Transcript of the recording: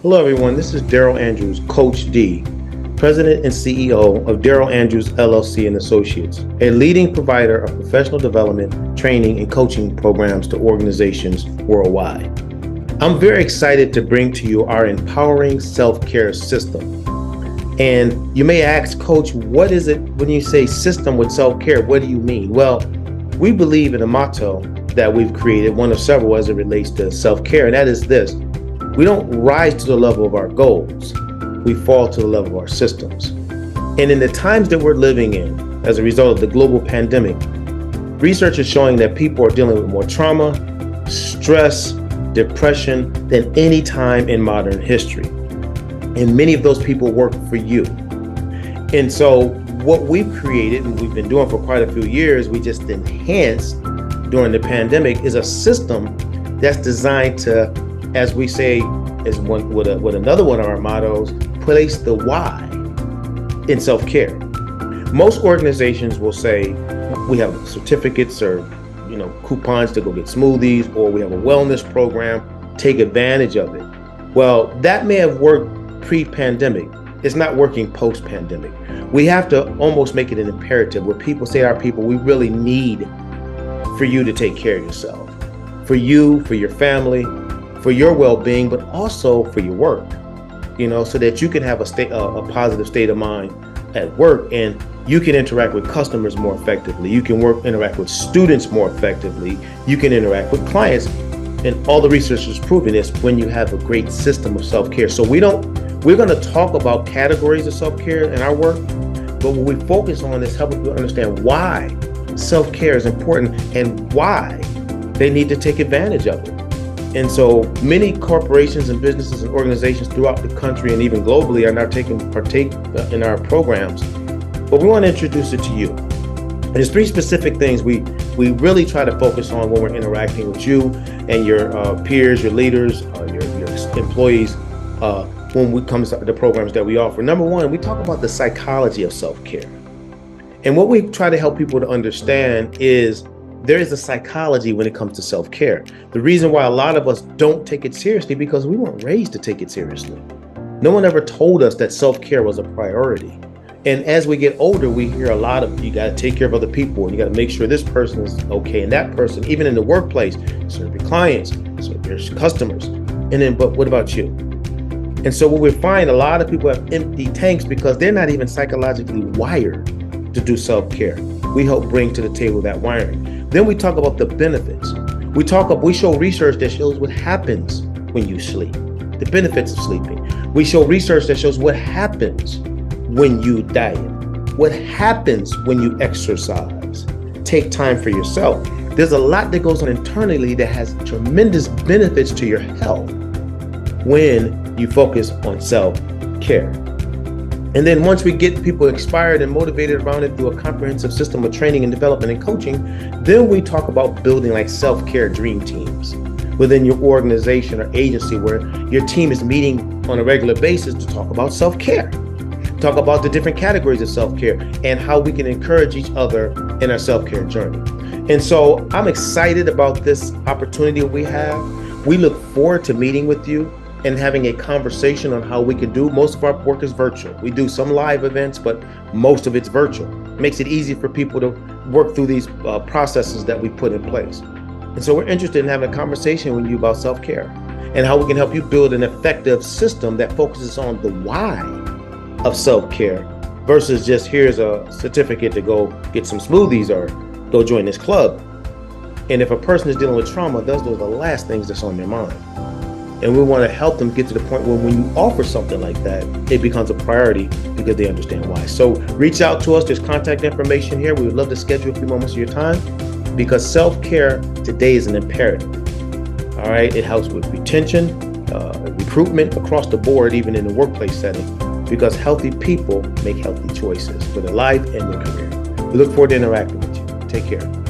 Hello, everyone. This is Darrell Andrews, Coach D, President and CEO of Darrell Andrews LLC and Associates, a leading provider of professional development, training, and coaching programs to organizations worldwide. I'm very excited to bring to you our empowering self-care system. And you may ask, Coach, what is it when you say system with self-care? What do you mean? Well, we believe in a motto that we've created, one of several as it relates to self-care, and that is this: we don't rise to the level of our goals, we fall to the level of our systems. And in the times that we're living in, as a result of the global pandemic, research is showing that people are dealing with more trauma, stress, depression than any time in modern history. And many of those people work for you. And so what we've created, and we've been doing for quite a few years, we just enhanced during the pandemic, is a system that's designed to, as we say, is with another one of our mottos, place the why in self-care. Most organizations will say we have certificates or coupons to go get smoothies, or we have a wellness program, take advantage of it. Well, that may have worked pre-pandemic. It's not working post-pandemic. We have to almost make it an imperative where people say, our people, we really need for you to take care of yourself, for you, for your family, for your well-being, but also for your work, so that you can have a positive state of mind at work, and you can interact with customers more effectively. You can interact with students more effectively. You can interact with clients. And all the research has proven this when you have a great system of self-care. So we're going to talk about categories of self-care in our work, but what we focus on is helping people understand why self-care is important and why they need to take advantage of it. And so many corporations and businesses and organizations throughout the country and even globally are now partake in our programs. But we want to introduce it to you. And there's three specific things we really try to focus on when we're interacting with you and your peers, your leaders, your employees, when it comes to the programs that we offer. Number one, we talk about the psychology of self-care. And what we try to help people to understand is there is a psychology when it comes to self-care. The reason why a lot of us don't take it seriously because we weren't raised to take it seriously. No one ever told us that self-care was a priority. And as we get older, we hear a lot of, you got to take care of other people, and you got to make sure this person is okay, and that person, even in the workplace, serve your clients, serve your customers. And then, but what about you? And so what we find, a lot of people have empty tanks because they're not even psychologically wired to do self-care. We help bring to the table that wiring. Then we talk about the benefits. We show research that shows what happens when you sleep, the benefits of sleeping. We show research that shows what happens when you diet, what happens when you exercise, take time for yourself. There's a lot that goes on internally that has tremendous benefits to your health when you focus on self-care. And then once we get people inspired and motivated around it through a comprehensive system of training and development and coaching, then we talk about building like self-care dream teams within your organization or agency, where your team is meeting on a regular basis to talk about self-care, talk about the different categories of self-care and how we can encourage each other in our self-care journey. And so I'm excited about this opportunity we have. We look forward to meeting with you and having a conversation on how we can do. Most of our work is virtual. We do some live events, but most of it's virtual. It makes it easy for people to work through these processes that we put in place. And so we're interested in having a conversation with you about self-care and how we can help you build an effective system that focuses on the why of self-care versus just here's a certificate to go get some smoothies or go join this club. And if a person is dealing with trauma, those are the last things that's on their mind. And we want to help them get to the point where when you offer something like that, it becomes a priority because they understand why. So reach out to us. There's contact information here. We would love to schedule a few moments of your time because self-care today is an imperative. All right. It helps with retention, recruitment across the board, even in the workplace setting, because healthy people make healthy choices for their life and their career. We look forward to interacting with you. Take care.